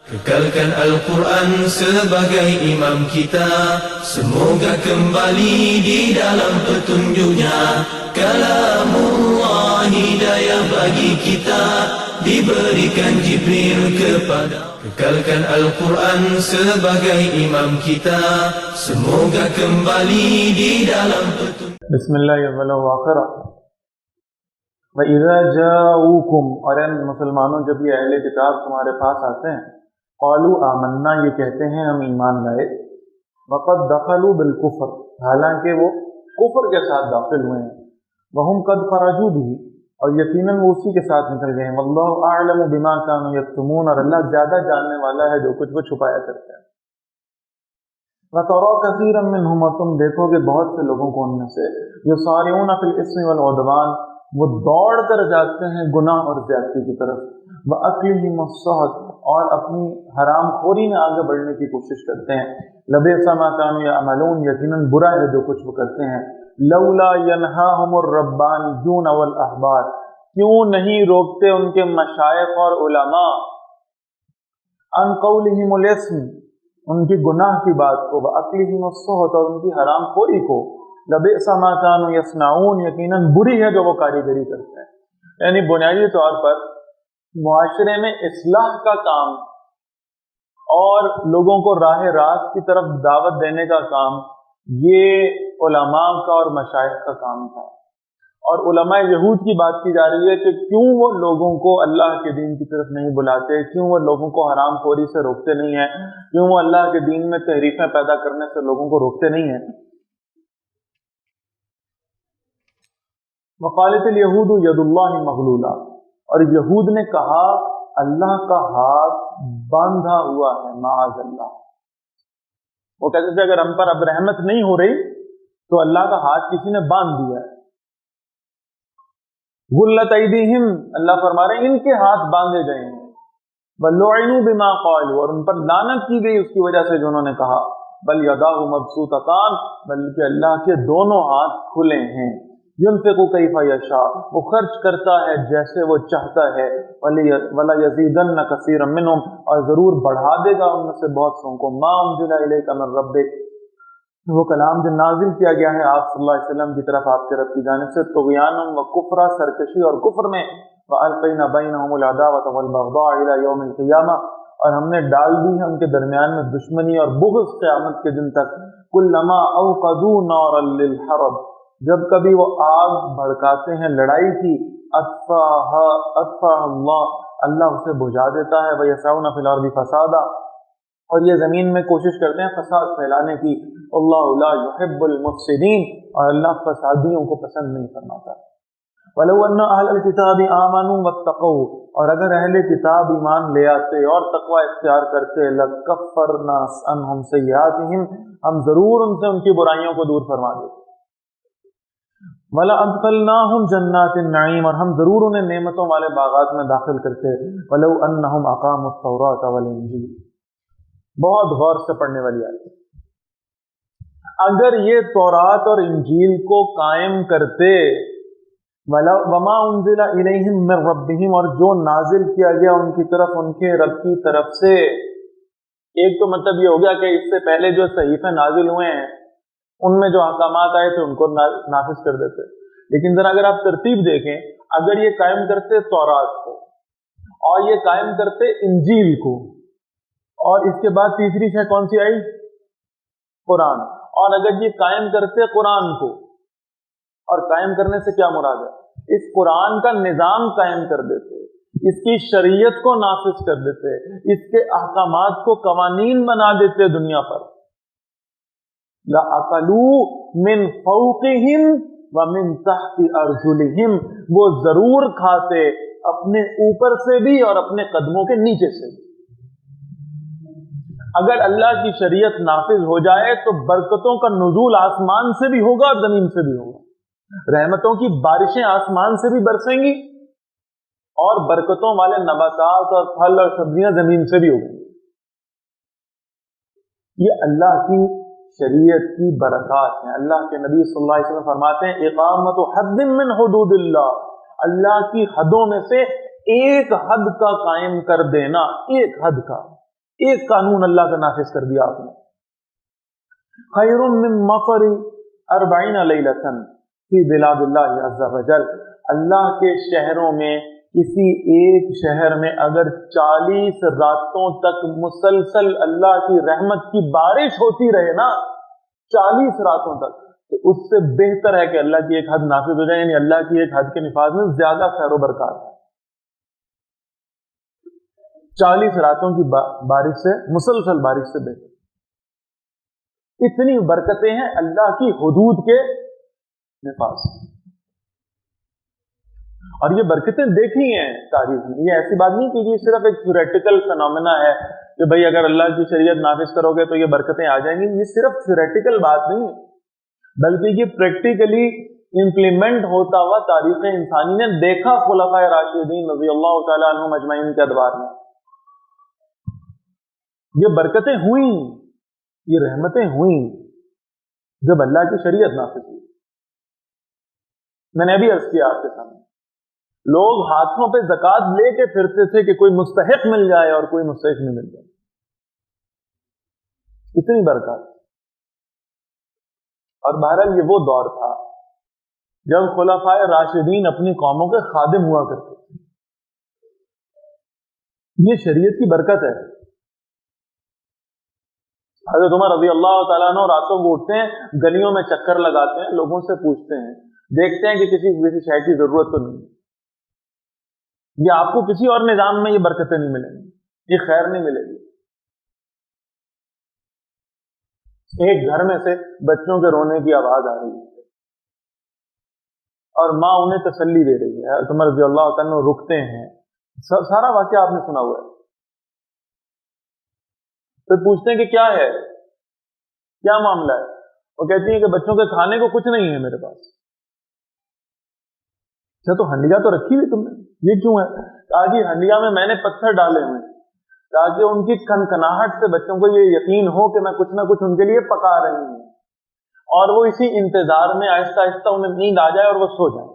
Kekalkan Al-Quran sebagai imam kita, semoga kembali di dalam petunjuknya. Kalamullah hidayah bagi kita, diberikan Jibril kepada. Kekalkan Al-Quran sebagai imam kita, semoga kembali di dalam petunjuk. Bismillahirrahmanirrahim. وَإِذَا جَاءُوكُمْ، اور ان مسلمانوں جب یہ اہل کتاب تمہارے پاس آتے ہیں، قالوا آمنا، یہ کہتے ہیں ہم ایمان لائے، وقد دخلوا بالکفر، حالانکہ وہ کفر کے ساتھ داخل ہوئے ہیں، وہم قد خرجوا به، اور یقیناً وہ اسی کے ساتھ نکل گئے ہیں، واللہ اعلم بما كانوا یکتمون، اور اللہ زیادہ جاننے والا ہے جو کچھ وہ چھپایا کرتے ہیں۔ وَتَرَى كَثِيرًا مِّنْهُمْ، اور تم دیکھو گے بہت سے لوگوں کو ان میں سے، يُسَارِعُونَ فِي الْإِثْمِ وَالْعُدْوَانِ، وہ دوڑ کر جاتے ہیں گناہ اور زیادتی کی طرف، وَأَكْلِهِمُ السُّحْتَ، اور اپنی حرام خوری میں آگے بڑھنے کی کوشش کرتے ہیں، لَبِئْسَ مَا كَانُوا يَعْمَلُونَ، یقیناً برا ہے جو کچھ وہ کرتے ہیں، لَوْلَا يَنْهَاهُمُ الرَّبَّانِيُّونَ وَالْأَحْبَارُ، کیوں نہیں روکتے ان کے مشائخ اور علماء عن قولهم الاسم، ان کی گناہ کی بات کو، وَأَكْلِهِمُ السُّحْتَ، اور ان کی حرام خوری کو، لَبِئْسَ مَا كَانُوا يَصْنَعُونَ، یقیناً بری ہے جو وہ کاریگری کرتے ہیں۔ یعنی بنیادی طور پر معاشرے میں اصلاح کا کام اور لوگوں کو راہ راست کی طرف دعوت دینے کا کام، یہ علماء کا اور مشائخ کا کام تھا، اور علماء یہود کی بات کی جا رہی ہے کہ کیوں وہ لوگوں کو اللہ کے دین کی طرف نہیں بلاتے، کیوں وہ لوگوں کو حرام خوری سے روکتے نہیں ہیں، کیوں وہ اللہ کے دین میں تحریفیں پیدا کرنے سے لوگوں کو روکتے نہیں ہیں۔ وقالت الیہود ید اللہ مغلولہ، اور یہود نے کہا اللہ کا ہاتھ باندھا ہوا ہے، معاذ اللہ۔ وہ کہتے تھے اگر ہم پر اب رحمت نہیں ہو رہی تو اللہ کا ہاتھ کسی نے باندھ دیا ہے۔ غلت ایدیہم، اللہ فرما رہے ہیں ان کے ہاتھ باندھے گئے ہیں، وَلُعِنُوا بِمَا قَالُوا، اور ان پر لعنت کی گئی اس کی وجہ سے جو انہوں نے کہا، بل یداہ مبسوطتان، بلکہ اللہ کے دونوں ہاتھ کھلے ہیں، ينفق کیف یشاء، وہ خرچ کرتا ہے جیسے وہ چاہتا ہے، ولا یزیدن کثیرا منہم، اور ضرور بڑھا دے گا ان میں سے بہت سوں کو، ما انزل الیک من ربک، وہ کلام جو نازل کیا گیا ہے آپ صلی اللہ علیہ وسلم کی طرف آپ کے رب کی جانب سے، طغیانا و کفرا، سرکشی اور کفر میں، والقینا بینہم العداوۃ والبغضاء الی یوم القیامہ، اور ہم نے ڈال دی ہے ان کے درمیان میں دشمنی اور بغض قیامت کے دن تک، کلما اوقدوا نارا للحرب، جب کبھی وہ آگ بھڑکاتے ہیں لڑائی کی، اطفاها اللہ، اللہ اسے بجھا دیتا ہے، وَيَسْعَوْنَ فِي الْأَرْضِ فَسَادًا، اور یہ زمین میں کوشش کرتے ہیں فساد پھیلانے کی، اللہ لا يحب المفسدین، اور اللہ فسادیوں کو پسند نہیں فرماتا۔ وَلَوْ أَنَّ أَهْلَ الْكِتَابِ آمَنُوا وَاتَّقَوْا، اور اگر اہل کتاب ایمان لے آتے اور تقوی اختیار کرتے، لَكَفَّرْنَا عَنْهُمْ سَيِّئَاتِهِمْ، ہم ضرور ان سے ان کی برائیوں کو دور فرما دیتے۔ وَلَأَدْخَلْنَاهُمْ جَنَّاتِ النَّعِيمِ، اور ہم ضرور انہیں نعمتوں والے باغات میں داخل کرتے، وَلَوْ أَنَّهُمْ أَقَامُوا التَّوْرَاةَ وَالْإِنْجِيلَ، بہت غور سے پڑھنے والی آیت، اگر یہ تورات اور انجیل کو قائم کرتے، وَمَا أُنزِلَ إِلَيْهِمْ مِنْ رَبِّهِمْ، اور جو نازل کیا گیا ان کی طرف ان کے رب کی طرف سے، ایک تو مطلب یہ ہو گیا کہ اس سے پہلے جو صحیفے نازل ہوئے ہیں ان میں جو احکامات آئے تھے ان کو نافذ کر دیتے، لیکن ذرا اگر آپ ترتیب دیکھیں، اگر یہ قائم کرتے تورات کو، اور یہ قائم کرتے انجیل کو، اور اس کے بعد تیسری شے کون سی آئی؟ قرآن، اور اگر یہ قائم کرتے قرآن کو، اور قائم کرنے سے کیا مراد ہے؟ اس قرآن کا نظام قائم کر دیتے، اس کی شریعت کو نافذ کر دیتے، اس کے احکامات کو قوانین بنا دیتے دنیا پر، لَأَكَلُوا مِنْ فَوْقِهِمْ وَمِنْ تَحْتِ أَرْجُلِهِمْ، وہ ضرور کھاتے اپنے اوپر سے بھی اور اپنے قدموں کے نیچے سے بھی۔ اگر اللہ کی شریعت نافذ ہو جائے تو برکتوں کا نزول آسمان سے بھی ہوگا اور زمین سے بھی ہوگا، رحمتوں کی بارشیں آسمان سے بھی برسیں گی، اور برکتوں والے نباتات اور پھل اور سبزیاں زمین سے بھی ہوں گی۔ یہ اللہ کی شریعت کی برکات ہیں۔ اللہ کے نبی صلی اللہ علیہ وسلم فرماتے ہیں اقامت حد من حدود اللہ، اللہ کی حدوں میں سے ایک حد کا قائم کر دینا، ایک حد کا، ایک قانون اللہ کا نافذ کر دیا آپ نے. خیر من مطر 40 لیلۃ فی بلاد اللہ عز وجل. اللہ کے شہروں میں کسی ایک شہر میں اگر 40 راتوں تک مسلسل اللہ کی رحمت کی بارش ہوتی رہے نا، 40 راتوں تک، تو اس سے بہتر ہے کہ اللہ کی ایک حد نافذ ہو جائے. یعنی اللہ کی ایک حد کے نفاذ میں زیادہ خیر و برکات ہے. 40 راتوں کی بارش سے، مسلسل بارش سے بہتر. اتنی برکتیں ہیں اللہ کی حدود کے نفاذ. اور یہ برکتیں دیکھی ہیں تاریخ میں. یہ ایسی بات نہیں کہ یہ صرف ایک تھیوریٹیکل فینومینا ہے کہ بھئی اگر اللہ کی شریعت نافذ کرو گے تو یہ برکتیں آ جائیں گی. یہ صرف تھیوریٹیکل بات نہیں ہے، بلکہ یہ پریکٹیکلی امپلیمنٹ ہوتا ہوا تاریخ انسانی نے دیکھا. خلفائے راشدین رضی اللہ تعالیٰ عنہم اجمعین کے ادوار میں یہ برکتیں ہوئیں، یہ رحمتیں ہوئیں جب اللہ کی شریعت نافذ ہوئی. میں نے ابھی عرض کیا آپ کے سامنے، لوگ ہاتھوں پہ زکوٰۃ لے کے پھرتے تھے کہ کوئی مستحق مل جائے اور کوئی مستحق نہیں مل جائے. اتنی برکات. اور بہرحال یہ وہ دور تھا جب خلفائے راشدین اپنی قوموں کے خادم ہوا کرتے تھے. یہ شریعت کی برکت ہے. حضرت عمر رضی اللہ تعالیٰ عنہ راتوں کو اٹھتے ہیں، گلیوں میں چکر لگاتے ہیں، لوگوں سے پوچھتے ہیں، دیکھتے ہیں کہ کسی شے کی ضرورت تو نہیں. یہ آپ کو کسی اور نظام میں یہ برکتیں نہیں ملیں گی، یہ خیر نہیں ملے گی. ایک گھر میں سے بچوں کے رونے کی آواز آ رہی ہے اور ماں انہیں تسلی دے رہی ہے. حضرت عمر رضی اللہ تعالیٰ عنہ رکتے ہیں. سارا واقعہ آپ نے سنا ہوا ہے. پھر پوچھتے ہیں کہ کیا ہے، کیا معاملہ ہے؟ وہ کہتی ہیں کہ بچوں کے کھانے کو کچھ نہیں ہے میرے پاس. اچھا تو ہنڈیا تو رکھی ہوئی تم نے، یہ کیوں ہے؟ آج ہی ہنڈیا میں نے پتھر ڈالے ہوئے تاکہ ان کی کھنکھناہٹ سے بچوں کو یہ یقین ہو کہ میں کچھ نہ کچھ ان کے لیے پکا رہی ہوں، اور وہ اسی انتظار میں آہستہ آہستہ انہیں نیند آ جائے اور وہ سو جائیں.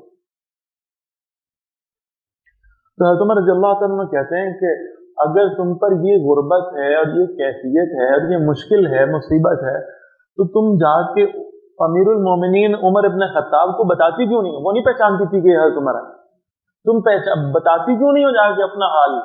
تو حضرت عمر رضی اللہ تعالیٰ عنہ کہتے ہیں کہ اگر تم پر یہ غربت ہے اور یہ کیفیت ہے اور یہ مشکل ہے، مصیبت ہے، تو تم جا کے امیر المومنین عمر ابن خطاب کو بتاتی کیوں نہیں؟ وہ نہیں پہچانتی تھی کہ حضرت عمر ہے. تم بتاتی کیوں نہیں ہو جا کے اپنا حال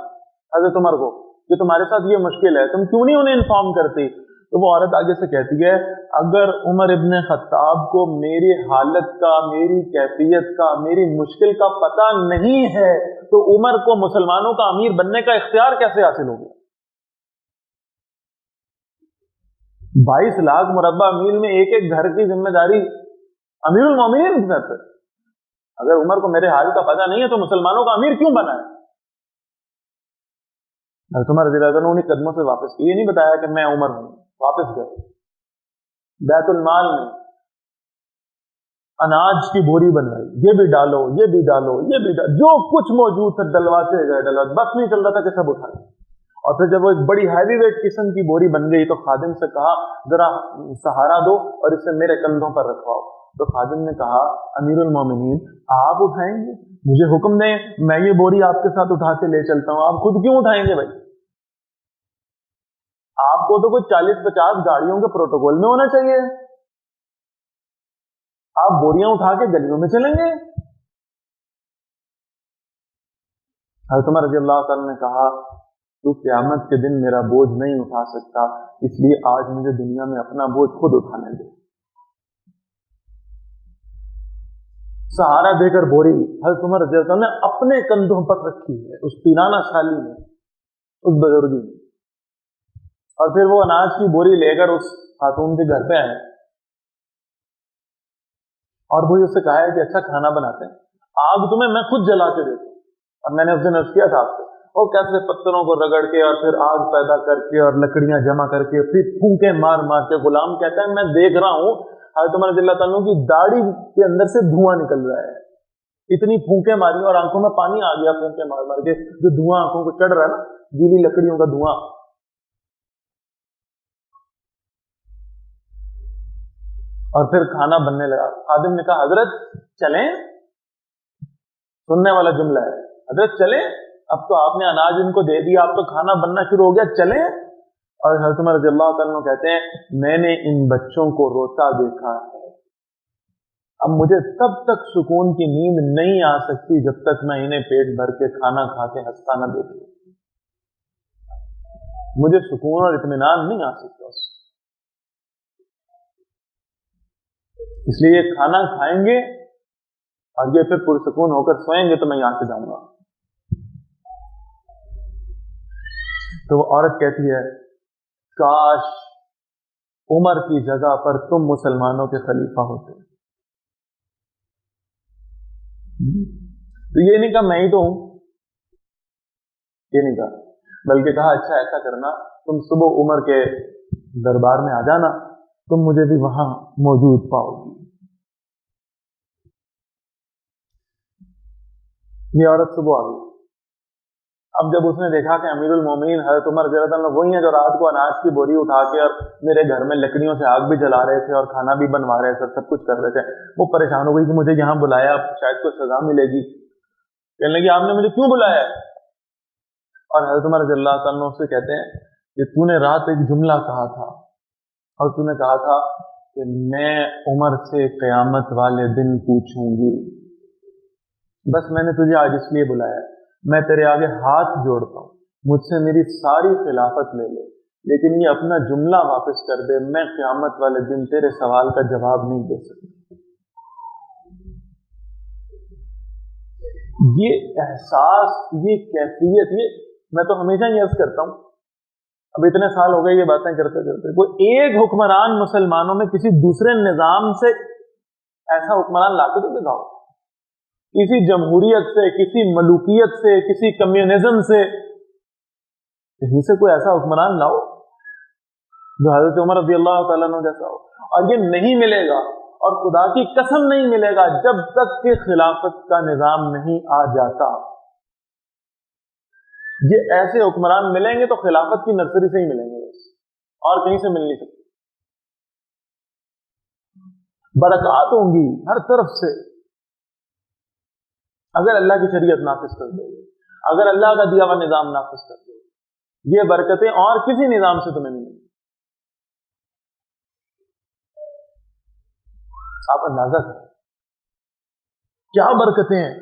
حضرت عمر کو کہ تمہارے ساتھ یہ مشکل ہے؟ تم کیوں نہیں انہیں انفارم کرتی؟ تو وہ عورت آگے سے کہتی ہے، اگر عمر ابن خطاب کو میری حالت کا، میری کیفیت کا، میری مشکل کا پتہ نہیں ہے تو عمر کو مسلمانوں کا امیر بننے کا اختیار کیسے حاصل ہو گیا؟ 22 لاکھ مربع میل میں ایک ایک گھر کی ذمہ داری امیر المومنین کی طرف ہے. اگر عمر کو میرے حال کا پتہ نہیں ہے تو مسلمانوں کا امیر کیوں بنا ہے؟ حضرت عمر رضی اللہ عنہ نے قدموں سے واپس کی. یہ نہیں بتایا کہ میں عمر ہوں. واپس گئے، بیت المال میں اناج کی بوری بنوائی، یہ بھی ڈالو، یہ بھی ڈالو، یہ بھی ڈالو، جو کچھ موجود تھا ڈلواتے گئے، بس نہیں چل رہا تھا کہ سب اٹھائے. اور پھر جب وہ ایک بڑی ہیوی ویٹ قسم کی بوری بن گئی تو خادم سے کہا ذرا سہارا دو اور اسے میرے کندھوں پر رکھواؤ. تو خادم نے کہا امیر المومنین آپ اٹھائیں گے؟ مجھے حکم دیں، میں یہ بوری آپ کے ساتھ اٹھا کے لے چلتا ہوں، آپ خود کیوں اٹھائیں گے بھائی؟ آپ کو تو کوئی 40-50 گاڑیوں کے پروٹوکول میں ہونا چاہیے. آپ بوریاں اٹھا کے گلیوں میں چلیں گے. حضرت عمر رضی اللہ تعالیٰ نے کہا تو قیامت کے دن میرا بوجھ نہیں اٹھا سکتا، اس لیے آج مجھے دنیا میں اپنا بوجھ خود اٹھانے دے. سہارا دے کر بوری حضرت عمر رضی اللہ نے اپنے کندھوں پر رکھی ہے، اس پیرانہ سالی میں، اس بزرگی میں. اور پھر وہ اناج کی بوری لے کر اس خاتون کے گھر پہ آئے اور وہ اس سے کہا ہے کہ اچھا کھانا بناتے ہیں، آگ تمہیں میں خود جلا کے دیتا ہوں. اور میں نے اس دن عرض کیا تھا آپ سے وہ کیسے پتھروں کو رگڑ کے اور پھر آگ پیدا کر کے اور لکڑیاں جمع کر کے پھر پھونکے مار مار کے. غلام کہتا ہے میں دیکھ رہا ہوں حضرت عمر رضی اللہ تعالیٰ کی داڑھی کے اندر سے دھواں نکل رہا ہے. اتنی پھونکے ماری اور آنکھوں میں پانی آ گیا پھونکے مار مار کے، جو دھواں آنکھوں کو چڑھ رہا ہے نا، گیلی لکڑیوں کا دھواں. اور پھر کھانا بننے لگا. خادم نے کہا حضرت چلیں، سننے والا جملہ ہے، حضرت چلیں، اب تو آپ نے اناج ان کو دے دیا، اب تو کھانا بننا شروع ہو گیا، چلیں. اور حضرت عمر رضی اللہ تعالیٰ عنہ کہتے ہیں میں نے ان بچوں کو روتا دیکھا ہے، اب مجھے تب تک سکون کی نیند نہیں آ سکتی جب تک میں انہیں پیٹ بھر کے کھانا کھا کے ہنستا نہ دیکھوں، مجھے سکون اور اطمینان نہیں آ سکتا اس، اس لیے یہ کھانا کھائیں گے اور یہ پھر پرسکون ہو کر سوئیں گے تو میں یہاں سے جاؤں گا۔ تو وہ عورت کہتی ہے کاش عمر کی جگہ پر تم مسلمانوں کے خلیفہ ہوتے۔ تو یہ نہیں کہا میں ہی تو ہوں، یہ نہیں کہا، بلکہ کہا اچھا ایسا کرنا تم صبح عمر کے دربار میں آ جانا، تم مجھے بھی وہاں موجود پاؤ گی۔ یہ عورت صبح آ گئی۔ اب جب اس نے دیکھا کہ امیر المومنین حضرت عمر رضی اللہ عنہ وہی ہیں جو رات کو اناج کی بوری اٹھا کے اور میرے گھر میں لکڑیوں سے آگ بھی جلا رہے تھے اور کھانا بھی بنوا رہے تھے، سب کچھ کر رہے تھے، وہ پریشان ہو گئی کہ مجھے یہاں بلایا، شاید کوئی سزا ملے گی، کہنے لگی آپ نے مجھے کیوں بلایا ہے؟ اور حضرت عمر رضی اللہ تعالیٰ عنہ سے کہتے ہیں کہ تو نے رات ایک جملہ کہا تھا اور تو نے کہا تھا کہ میں عمر سے قیامت والے دن پوچھوں گی، بس میں نے تجھے آج اس لیے بلایا، میں تیرے آگے ہاتھ جوڑتا ہوں، مجھ سے میری ساری خلافت لے لے لیکن یہ اپنا جملہ واپس کر دے، میں قیامت والے دن تیرے سوال کا جواب نہیں دے سکتی۔ یہ احساس، یہ کیفیت، یہ میں تو ہمیشہ یہ عرض کرتا ہوں، اب اتنے سال ہو گئے یہ باتیں کرتے کرتے، کوئی ایک حکمران مسلمانوں میں کسی دوسرے نظام سے ایسا حکمران لا کے تو دکھاؤ، کسی جمہوریت سے، کسی ملوکیت سے، کسی کمیونزم سے، کہیں سے کوئی ایسا حکمران لاؤ جو حضرت عمر رضی اللہ تعالیٰ عنہ جیسا ہو، اور یہ نہیں ملے گا، اور خدا کی قسم نہیں ملے گا جب تک کہ خلافت کا نظام نہیں آ جاتا۔ یہ ایسے حکمران ملیں گے تو خلافت کی نرسری سے ہی ملیں گے، بس اور کہیں سے مل نہیں سکتے، برکات ہوں گی ہر طرف سے اگر اللہ کی شریعت نافذ کر دو گے، اگر اللہ کا دیا ہوا نظام نافذ کر دو گے، یہ برکتیں اور کسی نظام سے تمہیں نہیں ملیں۔ آپ اندازہ کریں کیا برکتیں ہیں۔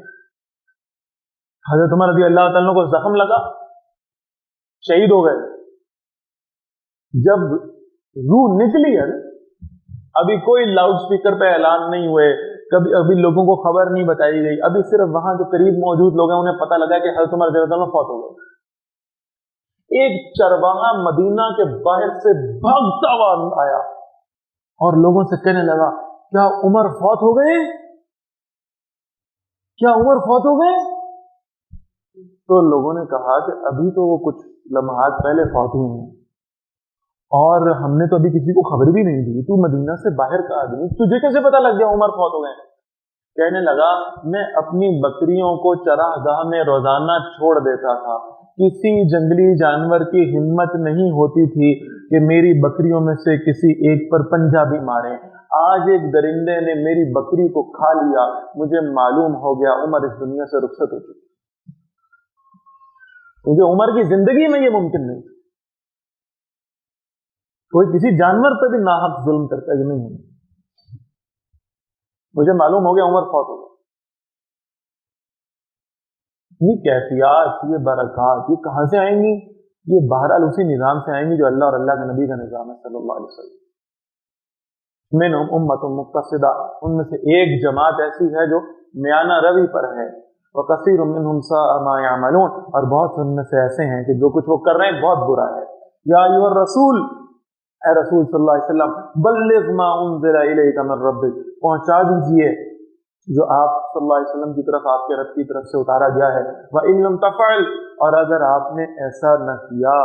حضرت عمر رضی اللہ تعالیٰ کو زخم لگا، شہید ہو گئے، جب روح نکلی ہے، ابھی کوئی لاؤڈ سپیکر پہ اعلان نہیں ہوئے، ابھی لوگوں کو خبر نہیں بتائی گئی، ابھی صرف وہاں جو قریب موجود لوگ ہیں انہیں پتہ لگا کہ حضرت عمر رضی اللہ عنہ فوت ہو گئے۔ ایک چرواہا مدینہ کے باہر سے بھاگتا ہوا آیا اور لوگوں سے کہنے لگا کیا عمر فوت ہو گئے؟ کیا عمر فوت ہو گئے؟ تو لوگوں نے کہا کہ ابھی تو وہ کچھ لمحات پہلے فوت ہوئے ہیں اور ہم نے تو ابھی کسی کو خبر بھی نہیں دی، تو مدینہ سے باہر کا آدمی، تجھے کیسے پتا لگ گیا عمر فوت ہو گئے؟ کہنے لگا میں اپنی بکریوں کو چراگاہ میں روزانہ چھوڑ دیتا تھا، کسی جنگلی جانور کی ہمت نہیں ہوتی تھی کہ میری بکریوں میں سے کسی ایک پر پنجہ بھی مارے، آج ایک درندے نے میری بکری کو کھا لیا، مجھے معلوم ہو گیا عمر اس دنیا سے رخصت ہو چکی، کیونکہ عمر کی زندگی میں یہ ممکن نہیں، کوئی کسی جانور پہ بھی ناحق ظلم کرتا ہے، نہیں ہونا، مجھے معلوم ہو گیا عمر فوت ہو گیا۔ یہ کیفیات، یہ برکات، یہ کہاں سے آئیں گی؟ یہ بہرحال اسی نظام سے آئیں گی جو اللہ اور اللہ کے نبی کا نظام ہے صلی اللہ علیہ وسلم۔ منہم امۃ مقتصدہ، ان میں سے ایک جماعت ایسی ہے جو میانہ روی پر ہے، وکثیر منہم ساء ما یعملون، اور بہت ان میں سے ایسے ہیں کہ جو کچھ وہ کر رہے ہیں بہت برا ہے۔ یا ایھا الرسول، اے رسول صلی اللہ علیہ وسلم، بلغ ما انزل الیک من ربک، پہنچا دیجئے جو آپ صلی اللہ علیہ وسلم کی طرف آپ کے رب کی طرف سے اتارا گیا ہے، وَإِن لَمْ تَفْعَلْ، اور اگر آپ نے ایسا نہ کیا،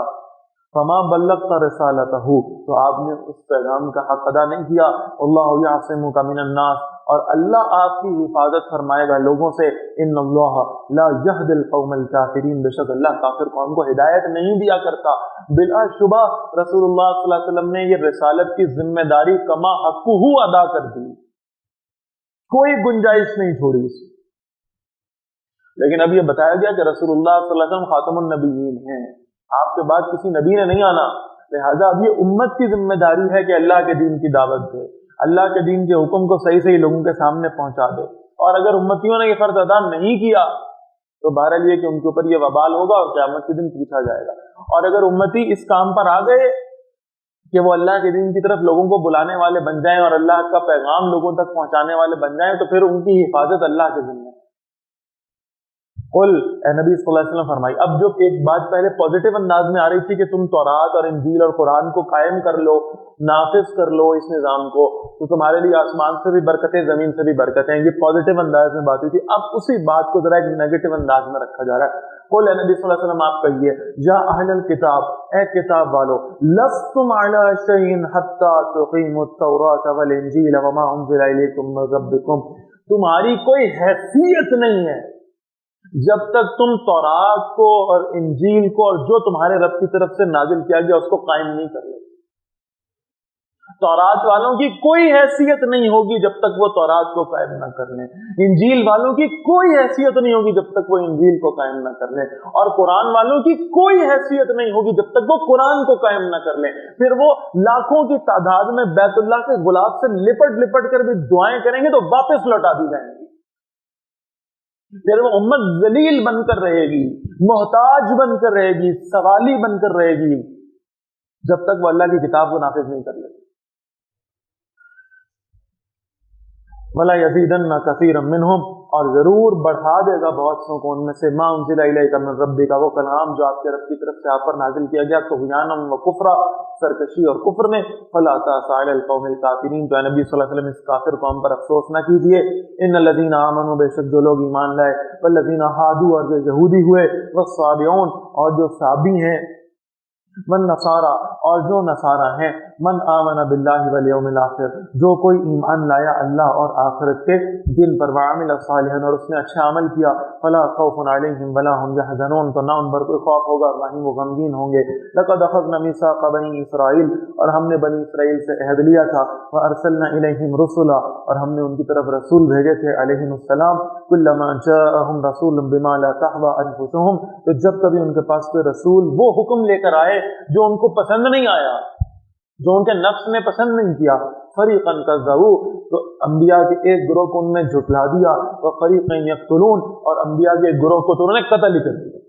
فَمَا بَلَّغْتَ رِسَالَتَهُ، تو آپ نے اس پیغام کا حق ادا نہیں کیا، وَاللَّهُ يَعْصِمُكَ مِنَ النَّاسِ، اور اللہ آپ کی حفاظت فرمائے گا لوگوں سے، إِنَّ اللَّهَ لَا يَهْدِي الْقَوْمَ الْكَافِرِينَ، بے شک اللہ کافر قوم کو ہدایت نہیں دیا کرتا۔ بلا شبہ رسول اللہ صلی اللہ علیہ وسلم نے یہ رسالت کی ذمہ داری کما حقہ ادا کر دی، کوئی گنجائش نہیں چھوڑی اس میں۔ لیکن اب یہ بتایا گیا کہ رسول اللہ صلی اللہ علیہ وسلم خاتم النبیین ہیں، آپ کے بعد کسی نبی نے نہیں آنا، لہٰذا اب یہ امت کی ذمہ داری ہے کہ اللہ کے دین کی دعوت دے، اللہ کے دین کے حکم کو صحیح صحیح لوگوں کے سامنے پہنچا دے، اور اگر امتیوں نے یہ فرض ادا نہیں کیا تو بہرحال یہ کہ ان کے اوپر یہ وبال ہوگا اور قیامت کے دن پوچھا جائے گا۔ اور اگر امتی اس کام پر آ گئے کہ وہ اللہ کے دین کی طرف لوگوں کو بلانے والے بن جائیں اور اللہ کا پیغام لوگوں تک پہنچانے والے بن جائیں، تو پھر ان کی حفاظت اللہ کے ذمہ ہے۔ قل، اے نبی صلی اللہ علیہ وسلم فرمائی، اب جو ایک بات پہلے پازیٹیو انداز میں آ رہی تھی کہ تم تورات اور انجیل اور قرآن کو قائم کر لو، نافذ کر لو اس نظام کو، تو تمہارے لیے آسمان سے بھی برکتیں، زمین سے بھی برکتیں، یہ پازیٹیو انداز میں بات ہوئی تھی۔ اب اسی بات کو ذرا ایک نیگیٹو انداز میں رکھا جا رہا ہے۔ قل، اے نبی صلی اللہ علیہ وسلم آپ کہیے، یا اہل الکتاب، اے کتاب والو، لستم علی شیء حتی تقیموا التوراۃ والانجیل وما انزل الیکم من ربکم، تمہاری کوئی حیثیت نہیں ہے جب تک تم تورات کو اور انجیل کو اور جو تمہارے رب کی طرف سے نازل کیا گیا اس کو قائم نہیں کر لے۔ تورات والوں کی کوئی حیثیت نہیں ہوگی جب تک وہ تورات کو قائم نہ کر لیں، انجیل والوں کی کوئی حیثیت نہیں ہوگی جب تک وہ انجیل کو قائم نہ کر لیں، اور قرآن والوں کی کوئی حیثیت نہیں ہوگی جب تک وہ قرآن کو قائم نہ کر لیں۔ پھر وہ لاکھوں کی تعداد میں بیت اللہ کے غلاف سے لپٹ لپٹ کر بھی دعائیں کریں گے تو واپس لوٹا دی جائیں گی۔ پھر وہ امت ذلیل بن کر رہے گی، محتاج بن کر رہے گی، سوالی بن کر رہے گی، جب تک وہ اللہ کی کتاب کو نافذ نہیں کر لیتی۔ وَلَا يَزِيدَنَّ كَثِيرًا مِّنْهُمْ، اور ضرور بڑھا دے گا بہت سو کو ان میں سے، مَا أُنزِلَ إِلَيْكَ مِن رَبِّكَ، وہ کلام جو آپ کے رب کی طرف سے آپ پر نازل کیا گیا، طغیانًا وَكُفْرًا، سرکشی اور کفر میں، فَلَا تَأْسَ عَلَى الْقَوْمِ الْكَافِرِينَ، تو اے نبی صلی اللہ علیہ وسلم اس کافر قوم پر افسوس نہ کیجیے۔ إِنَّ الَّذِينَ آمَنُوا، بے شک جو لوگ ایمان لائے، وَالَّذِينَ هَادُوا، اور جو یہودی ہوئے، وَالصَّابِئُونَ، اور جو صابی ہیں، من نصارا، اور جو نصارہ ہیں، من آمن باللہ والیوم الآخر، جو کوئی ایمان لایا اللہ اور آخرت کے دن پر، وعمل صالحا، اور اس نے اچھا عمل کیا، فلا خوف علیہم ولا هم یحزنون، تو نہ ان پر کوئی خوف ہوگا اور نہ ہی وہ غمگین ہوں گے۔ لقد اخذنا میثاق بنی اسرائیل، اور ہم نے بنی اسرائیل سے عہد لیا تھا، وارسلنا الیہم رسلا، اور ہم نے ان کی طرف رسول بھیجے تھے علیہم السلام، کلما جاءہم رسول بما لا تہوی انفسہم، تو جب کبھی ان کے پاس کوئی رسول وہ حکم لے کر آئے جو ان کو پسند نہیں آیا، جو ان کے نفس نے پسند نہیں کیا، فریقاً کذبوا، تو انبیاء کے ایک گروہ کو ان نے جھٹلا دیا، وفریقاً یقتلون، اور انبیاء کے ایک گروہ کو تو انہوں نے قتل ہی کر دیا۔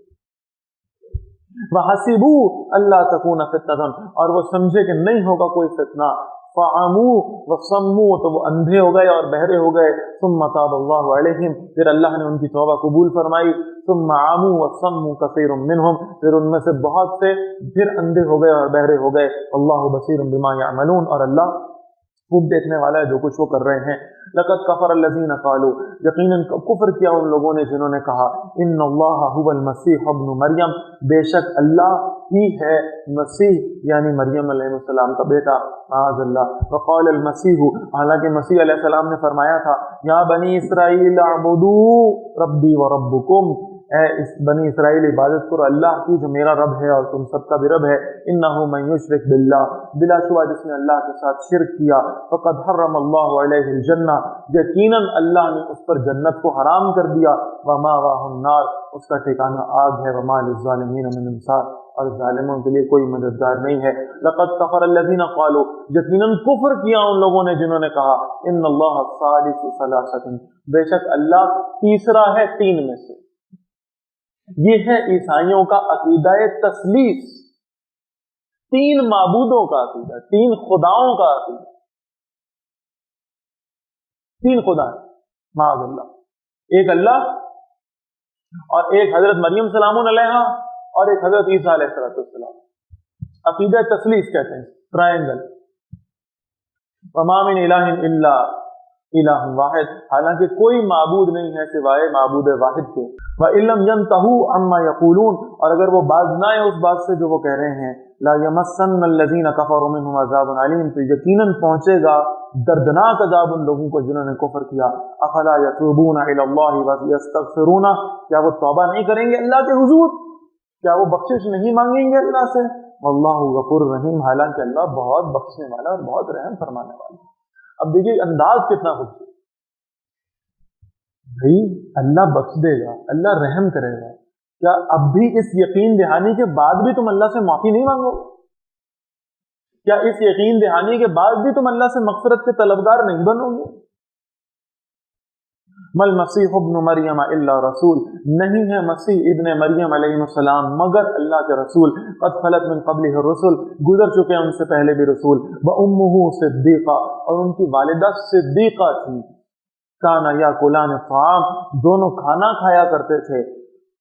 وحسبوا الا تکون فتنۃ، اور وہ سمجھے کہ نہیں ہوگا کوئی فتنہ، فعموا وصموا، تو وہ اندھے ہو گئے اور بہرے ہو گئے، ثم تاب اللہ علیہم، پھر اللہ نے ان کی توبہ قبول فرمائی، ثم عموا وصموا کثیر منہم، پھر ان میں سے بہت سے پھر اندھے ہو گئے اور بہرے ہو گئے، اللہ بصیر بما یعملون، اور اللہ خوب دیکھنے والا ہے جو کچھ وہ کر رہے ہیں۔ لقد کفر الذین قالوا، یقیناً کفر کیا ان لوگوں نے جنہوں نے کہا، ان اللہ هو المسیح ابن مریم، بے شک اللہ ہی ہے مسیح یعنی مریم علیہ السلام کا بیٹا، معاذ اللہ۔ وقال المسیح، حالانکہ مسیح علیہ السلام نے فرمایا تھا، یا بنی اسرائیل اعبدوا ربی وربکم، اے اس بنی اسرائیل عبادت کرو اللہ کی جو میرا رب ہے اور تم سب کا بھی رب ہے، انہ من یشرک باللہ، بلا شبہ جس نے اللہ کے ساتھ شرک کیا، فقد حرم اللہ علیہ الجنہ، یقیناً اللہ نے اس پر جنت کو حرام کر دیا، ومأواہ النار، اس کا ٹھکانہ آگ ہے، وما للظالمین من انصار، اور ظالموں کے لیے کوئی مددگار نہیں ہے۔ لقد کفر الذین قالوا، یقیناً کفر کیا ان لوگوں نے جنہوں نے کہا، ان اللہ ثالث ثلاثۃ، بے شک اللہ تیسرا ہے تین میں سے۔ یہ ہے عیسائیوں کا عقیدہ تثلیث، تین معبودوں کا عقیدہ، تین خداؤں کا عقیدہ، تین خدا ہیں معاذ اللہ، ایک اللہ اور ایک حضرت مریم سلام علیہا اور ایک حضرت عیسیٰ علیہ السلام، عقیدہ تثلیث کہتے ہیں، ٹرائنگل۔ وما من الہ الا الہ واحد، حالانکہ کوئی معبود نہیں ہے سوائے معبود واحد کے۔ وَإِن لَّمْ يَنْتَهُوا عَمَّا يَقُولُونَ، اور اگر وہ باز نہ آئے اس بات سے جو وہ کہہ رہے ہیں، لَا يَمَسَّنَّ الَّذِينَ كَفَرُوا مِنْهُمْ عَذَابٌ عَلِيمٌ، تو یقیناً پہنچے گا دردناک عذاب ان لوگوں کو جنہوں نے کفر کیا۔ أَفَلَا يَتُوبُونَ إِلَى اللَّهِ وَيَسْتَغْفِرُونَ، کیا وہ توبہ نہیں کریں گے اللہ کے حضور، کیا وہ بخشش نہیں مانگیں گے اللہ سے؟ واللہ غفور رحیم، حالانکہ اللہ بہت بخشنے والا اور بہت رحم فرمانے والا۔ اب دیکھیے انداز کتنا خوبصورت، بھائی اللہ بخش دے گا، اللہ رحم کرے گا، کیا اب بھی اس یقین دہانی کے بعد بھی تم اللہ سے معافی نہیں مانگو؟ کیا اس یقین دہانی کے بعد بھی تم اللہ سے مغفرت کے طلبگار نہیں بنو گے؟ مل مسیح ابن مریم الا رسول، نہیں ہے مسیح ابن مریم علیہ السلام مگر اللہ کے رسول، قد خلت من قبلہ الرسل، گزر چکے ان سے پہلے بھی رسول، وامہ صدیقہ، اور ان کی والدہ صدیقہ تھی، کانا یاکلان الطعام، دونوں کھانا کھایا کرتے تھے،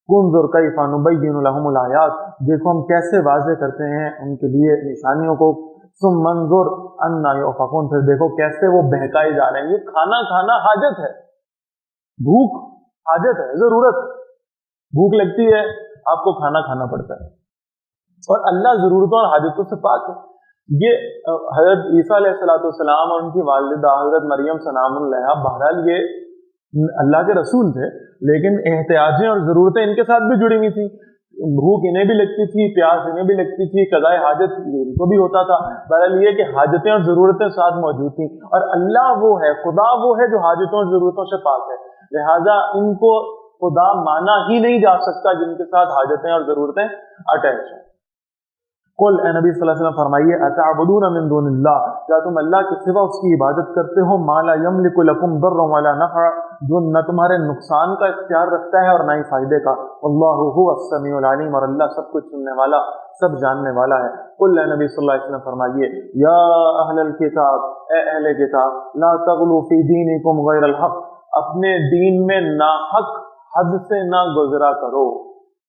انظر کیف نبین لهم الآیات، دیکھو ہم کیسے واضح کرتے ہیں ان کے لیے نشانیوں کو، ثم انظر انا یؤفکون، پھر دیکھو کیسے وہ بہکائے جا رہے ہیں۔ یہ کھانا کھانا حاجت ہے، بھوک حاجت ہے، ضرورت ہے، بھوک لگتی ہے آپ کو کھانا کھانا پڑتا ہے، اور اللہ ضرورتوں اور حاجتوں سے پاک ہے۔ یہ حضرت عیسیٰ علیہ السلام اور ان کی والدہ حضرت مریم سلام علیہا، بہرحال یہ اللہ کے رسول تھے، لیکن احتیاجیں اور ضرورتیں ان کے ساتھ بھی جڑی ہوئی تھی، بھوک انہیں بھی لگتی تھی، پیاس انہیں بھی لگتی تھی، قضائے حاجت ان کو بھی ہوتا تھا۔ بہرحال یہ کہ حاجتیں اور ضرورتیں ساتھ موجود تھیں، اور اللہ وہ ہے، خدا وہ ہے جو حاجتوں اور ضرورتوں سے پاک ہے، لہٰذا ان کو خدا مانا ہی نہیں جا سکتا جن کے ساتھ حاجتیں اور ضرورتیں اٹیچ ہیں۔ قل اے نبی صلی اللہ علیہ وسلم فرمائیے، اتعبدون من دون اللہ، کیا تم اللہ کے سوا اس کی عبادت کرتے ہو، ما لا یملک لکم ضرا ولا نفع، جو نہ تمہارے نقصان کا اختیار رکھتا ہے اور نہ ہی فائدے کا، واللہ هو السمیع العلیم، اور اللہ سب کچھ سننے والا سب جاننے والا ہے۔ قل اے نبی صلی اللہ علیہ وسلم فرمائیے، یا اہل الکتاب، اے اہل کتاب، لا تغلوا فی دینکم غیر الحق، اپنے دین میں ناحق حد سے نہ گزرا کرو۔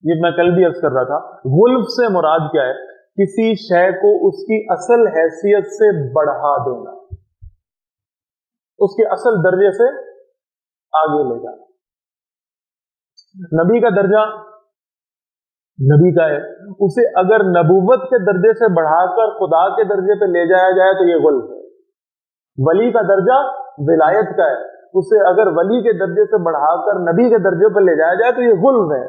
یہ میں کل بھی عرض کر رہا تھا، غلف سے مراد کیا ہے؟ کسی شے کو اس کی اصل حیثیت سے بڑھا دینا، اس کے اصل درجے سے آگے لے جانا۔ نبی کا درجہ نبی کا ہے، اسے اگر نبوت کے درجے سے بڑھا کر خدا کے درجے پہ لے جایا جائے تو یہ غلط ہے۔ ولی کا درجہ ولایت کا ہے، اسے اگر ولی کے درجے سے بڑھا کر نبی کے درجے پہ لے جایا جائے تو یہ غلط ہے۔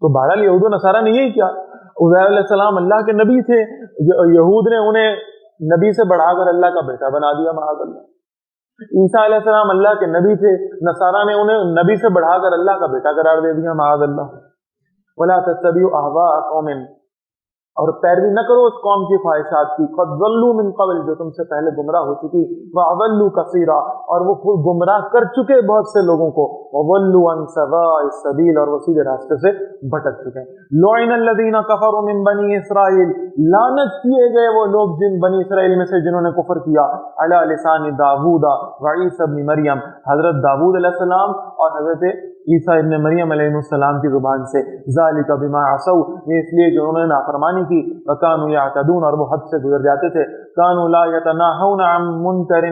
تو بہرحال یہود و نصارہ نے یہی کیا، عزیر علیہ السلام اللہ کے نبی تھے، یہود نے انہیں نبی سے بڑھا کر اللہ کا بیٹا بنا دیا، معاذ اللہ۔ عیسیٰ علیہ السلام اللہ کے نبی تھے، نصارہ نے انہیں نبی سے بڑھا کر اللہ کا بیٹا قرار دے دیا، معاذ اللہ۔ وَلَا تَتَّبِعُوا أَهْوَاءَ قَوْمٍ، اور پیروی نہ کرو اس قوم کی خواہشات کی، قد ضلوا من قبل، جو تم سے پہلے گمراہ ہو چکی، وَأَضَلُّوا كَثِيرًا، اور وہ خود گمراہ کر چکے بہت سے لوگوں کو، وَضَلُّوا عَنْ سَوَاءِ السَّبِيلِ، اور وہ سیدھے راستے سے بھٹک چکے ہیں۔ لُعِنَ الَّذِينَ كَفَرُوا مِن بَنِي إِسْرَائِيلَ، لعنت کیے گئے وہ لوگ جن بنی اسرائیل میں سے جنہوں نے کفر کیا، عَلَى لِسَانِ داوود وعیسی ابن مریم، حضرت داود علیہ السلام اور حضرت عیسیٰ ابن مریم علیہ السلام کی زبان سے، ذالک بما عصوا، یہ اس لیے کہ انہوں نے نافرمانی کی، وکانوا یعتدون، اور وہ حد سے گزر جاتے تھے، کانوا لا یتناہون عن منکر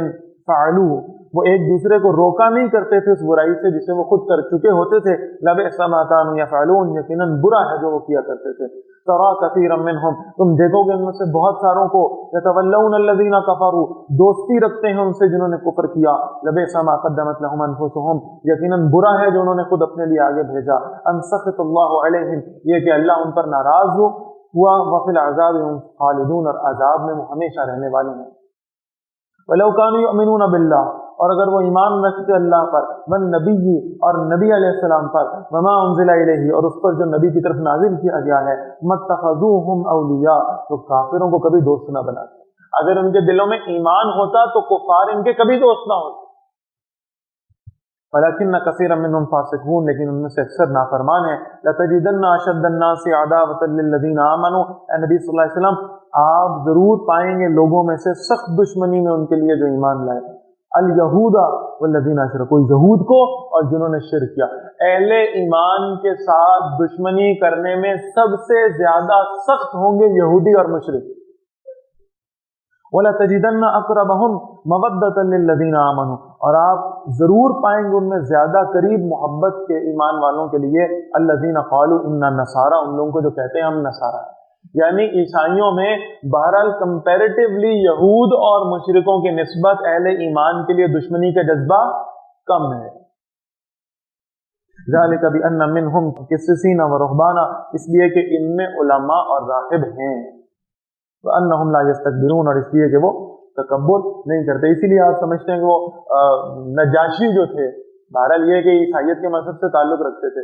فعلوه، وہ ایک دوسرے کو روکا نہیں کرتے تھے اس برائی سے جسے وہ خود کر چکے ہوتے تھے، لبئس ما کانوا یفعلون، یقیناً برا ہے جو وہ کیا کرتے تھے۔ ترى كثيرا منهم، تم دیکھو گے ان میں سے بہت ساروں کو، يتولون الذين كفروا، دوستی رکھتے ہیں ان سے جنہوں نے کفر کیا، لبئس ما قدمت لهم انفسهم، یقیناً برا ہے جو انہوں نے خود اپنے لیے آگے بھیجا، ان سخط اللہ علیہم، یہ کہ اللہ ان پر ناراض ہوا، وفی العذاب هم خالدون، اور عذاب میں وہ ہمیشہ رہنے والے ہیں۔ وَلَوْ كَانُوا يُؤْمِنُونَ بِاللَّهِ، اور اگر وہ ایمان رکھتے اللہ پر، وَالنَّبِيِّ، اور نبی علیہ السلام پر، وَمَا أُنزِلَ إِلَيْهِ، اور اس پر جو نبی کی طرف نازل کیا گیا ہے، مَتَّخَذُوهُمْ أَوْلِيَاءَ، تو کافروں کو کبھی دوست نہ بناتے۔ اگر ان کے دلوں میں ایمان ہوتا تو کفار ان کے کبھی دوست نہ ہوتے۔ وَلَكِنَّ كَثِيرًا مِّنْهُمْ فَاسِقُونَ، لیکن ان میں سے اکثر نافرمان ہیں۔ لَتَجِدَنَّ أَشَدَّ النَّاسِ عَدَاوَةً لِّلَّذِينَ آمَنُوا، اے نبی صلی اللہ علیہ وسلم آپ ضرور پائیں گے لوگوں میں سے سخت دشمنی میں ان کے لیے جو ایمان لائے، الیہود والذین اشرکوا، یہود کو اور جنہوں نے شرک کیا۔ اہل ایمان کے ساتھ دشمنی کرنے میں سب سے زیادہ سخت ہوں گے یہودی اور مشرک۔ وَلَتَجِدَنَّ أَقْرَبَهُمْ مَوَدَّةً لِّلَّذِينَ آمَنُوا، اور آپ ضرور پائیں گے ان میں زیادہ قریب محبت کے ایمان والوں کے لیے، الَّذِينَ قَالُوا إِنَّا نَصَارَىٰ، ان لوگوں کو جو کہتے ہیں ہم نصارہ ہیں، یعنی عیسائیوں میں بہرحال کمپیریٹیولی یہود اور مشرکوں کی نسبت اہل ایمان کے لیے دشمنی کا جذبہ کم ہے۔ ذَلِكَ بِأَنَّ مِنْهُمْ قِسِّسِينَ وَرُهْبَانًا، اس لیے کہ ان میں علماء اور راہب ہیں، وَأَنَّهُمْ لَا يَسْتَكْبِرُونَ، اور اس لیے کہ وہ تکبر نہیں کرتے۔ اسی لیے آپ سمجھتے ہیں کہ وہ نجاشی جو تھے، بہرحال یہ کہ عیسائیت کے مذہب سے تعلق رکھتے تھے،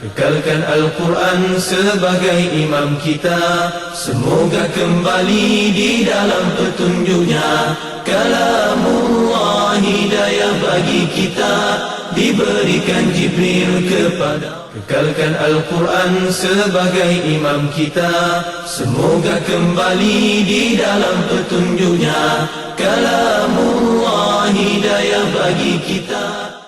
Kekalkan Al-Quran sebagai imam kita, semoga kembali di dalam petunjuknya. Kalamullah hidayah bagi kita, diberikan Jibril kepada. Kekalkan Al-Quran sebagai imam kita, semoga kembali di dalam petunjuknya. Kalamullah hidayah bagi kita.